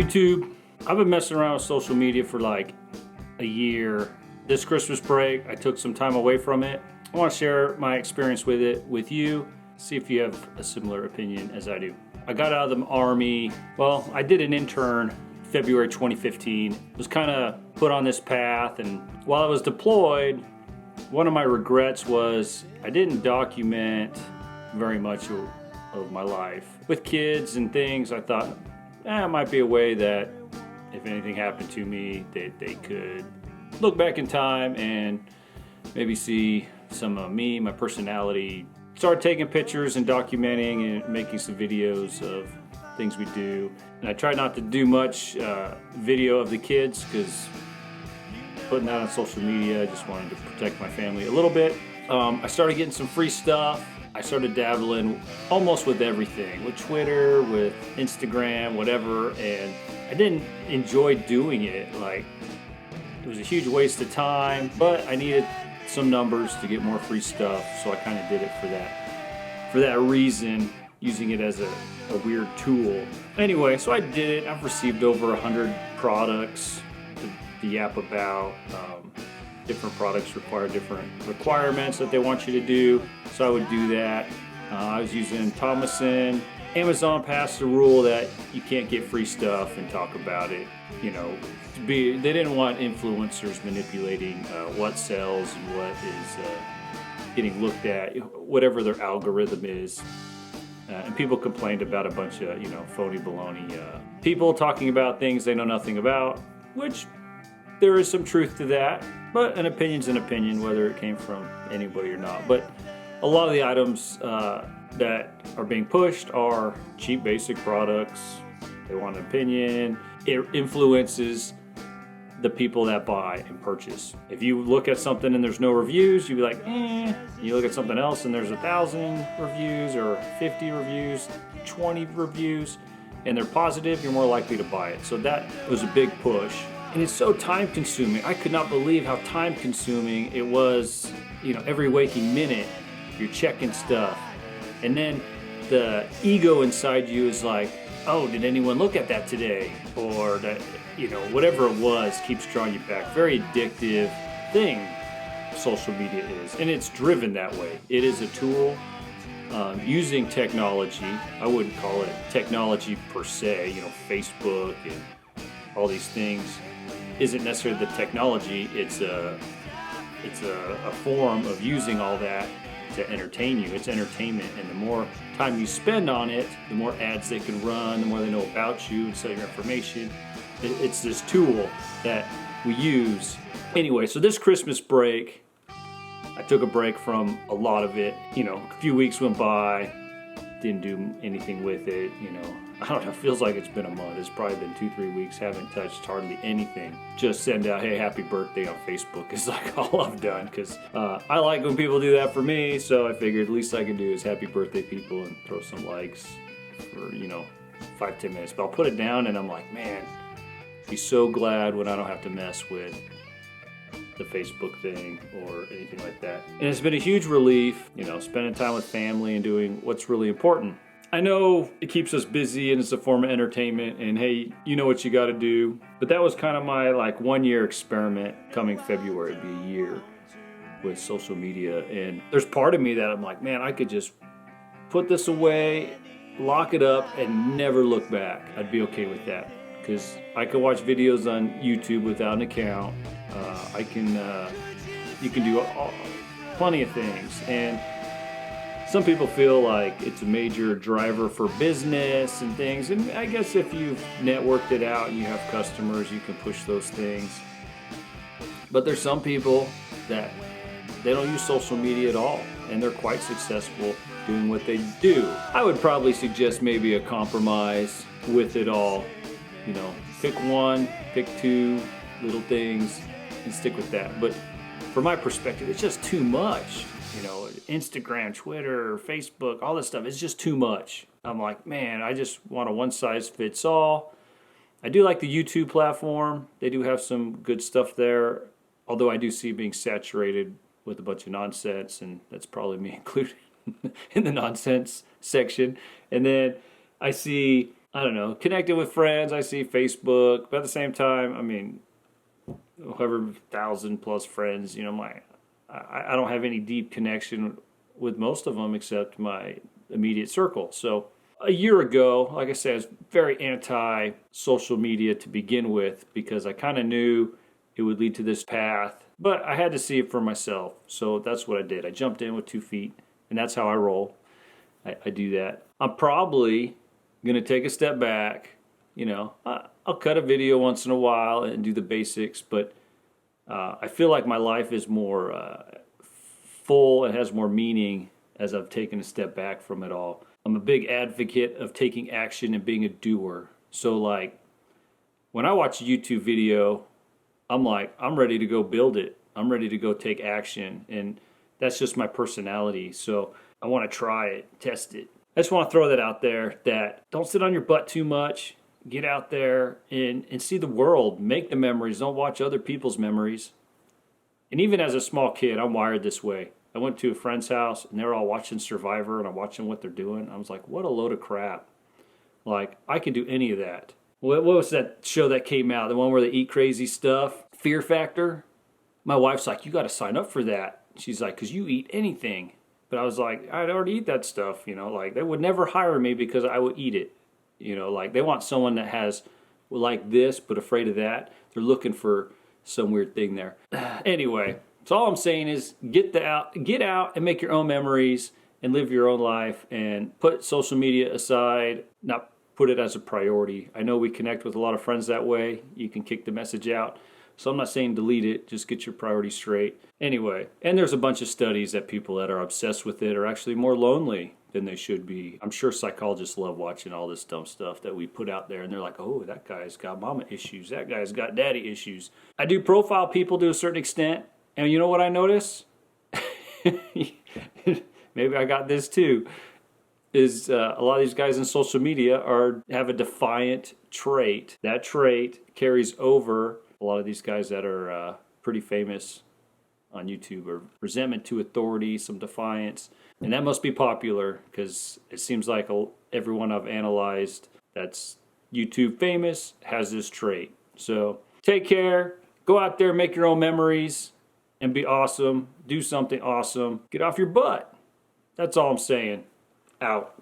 YouTube. I've been messing around with social media for like a year. This Christmas break, I took some time away from it. I want to share my experience with it with you, see if you have a similar opinion as I do. I got out of the Army. Well, I did an intern February 2015. Was kind of put on this path, and while I was deployed, one of my regrets was I didn't document very much of my life. With kids and things, I thought, it might be a way that if anything happened to me, they could look back in time and maybe see some of me, my personality. Started taking pictures and documenting and making some videos of things we do. And I tried not to do much video of the kids because putting that on social media, I just wanted to protect my family a little bit. I started getting some free stuff. I started dabbling almost with everything, with Twitter, with Instagram, whatever, and I didn't enjoy doing it. Like, it was a huge waste of time, but I needed some numbers to get more free stuff, so I kind of did it for that reason, using it as a weird tool. Anyway, so I did it. I've received over 100 products to yap about. Different products require different requirements that they want you to do, so I would do that. I was using Thomason. Amazon passed a rule that you can't get free stuff and talk about it. You know, they didn't want influencers manipulating what sells and what is getting looked at, whatever their algorithm is. And people complained about a bunch of, phony baloney people talking about things they know nothing about, which there is some truth to that, but an opinion's an opinion, whether it came from anybody or not. But a lot of the items that are being pushed are cheap, basic products. They want an opinion. It influences the people that buy and purchase. If you look at something and there's no reviews, you'd be like, You look at something else and there's 1,000 reviews or 50 reviews, 20 reviews, and they're positive, you're more likely to buy it. So that was a big push. And it's so time consuming. I could not believe how time consuming it was. Every waking minute you're checking stuff. And then the ego inside you is like, oh, did anyone look at that today? Or that, whatever it was keeps drawing you back. Very addictive thing social media is. And it's driven that way. It is a tool using technology. I wouldn't call it technology per se, Facebook and all these things isn't necessarily the technology. It's a form of using all that to entertain you. It's entertainment, and the more time you spend on it, the more ads they can run, the more they know about you and sell your information. It's this tool that we use. Anyway, so this Christmas break, I took a break from a lot of it. A few weeks went by, didn't do anything with it, I don't know, it feels like it's been a month. It's probably been 2-3 weeks, haven't touched hardly anything. Just send out, hey, happy birthday on Facebook is like all I've done, because I like when people do that for me, so I figured the least I can do is happy birthday people and throw some likes for, 5-10 minutes. But I'll put it down and I'm like, man, be so glad when I don't have to mess with the Facebook thing or anything like that. And it's been a huge relief, spending time with family and doing what's really important. I know it keeps us busy and it's a form of entertainment, and hey, you know what you got to do. But that was kind of my 1-year experiment. Coming February would be a year with social media, and there's part of me that I'm like, man, I could just put this away, lock it up, and never look back. I'd be okay with that because I can watch videos on YouTube without an account. You can do plenty of things, and some people feel like it's a major driver for business and things, and I guess if you've networked it out and you have customers, you can push those things. But there's some people that they don't use social media at all, and they're quite successful doing what they do. I would probably suggest maybe a compromise with it all. Pick one, pick two little things, and stick with that. But from my perspective, it's just too much. Instagram, Twitter, Facebook, all this stuff, it's just too much. I'm like, man, I just want a one-size-fits-all. I do like the YouTube platform. They do have some good stuff there, although I do see it being saturated with a bunch of nonsense, and that's probably me included in the nonsense section. And then I see I don't know, connecting with friends. I see Facebook, but at the same time, I mean, however 1,000+ friends, you know, I don't have any deep connection with most of them except my immediate circle. So a year ago, like I said, I was very anti social media to begin with because I kind of knew it would lead to this path, but I had to see it for myself. So that's what I did. I jumped in with 2 feet, and that's how I roll. I do that. I'm probably going to take a step back. You know, I'll cut a video once in a while and do the basics, but I feel like my life is more full and has more meaning as I've taken a step back from it all. I'm a big advocate of taking action and being a doer. So like when I watch a YouTube video, I'm like, I'm ready to go build it. I'm ready to go take action. And that's just my personality. So I want to try it, test it. I just want to throw that out there, that don't sit on your butt too much. Get out there and see the world. Make the memories. Don't watch other people's memories. And even as a small kid, I'm wired this way. I went to a friend's house and they're all watching Survivor and I'm watching what they're doing. I was like, what a load of crap. Like, I can do any of that. What was that show that came out? The one where they eat crazy stuff? Fear Factor? My wife's like, you got to sign up for that. She's like, because you eat anything. But I was like, I'd already eat that stuff. You know, like they would never hire me because I would eat it. You know, like they want someone that has like this but afraid of that. They're looking for some weird thing there. Anyway, so all I'm saying is get out and make your own memories and live your own life and put social media aside, not put it as a priority. I know we connect with a lot of friends that way. You can kick the message out. So I'm not saying delete it, just get your priorities straight. Anyway, and there's a bunch of studies that people that are obsessed with it are actually more lonely than they should be. I'm sure psychologists love watching all this dumb stuff that we put out there, and they're like, oh, that guy's got mama issues, that guy's got daddy issues. I do profile people to a certain extent, and you know what I notice? Maybe I got this too, is a lot of these guys in social media have a defiant trait. That trait carries over. A lot of these guys that are pretty famous on YouTube are resentment to authority, some defiance. And that must be popular because it seems like everyone I've analyzed that's YouTube famous has this trait. So take care, go out there, make your own memories, and be awesome. Do something awesome. Get off your butt. That's all I'm saying. Out.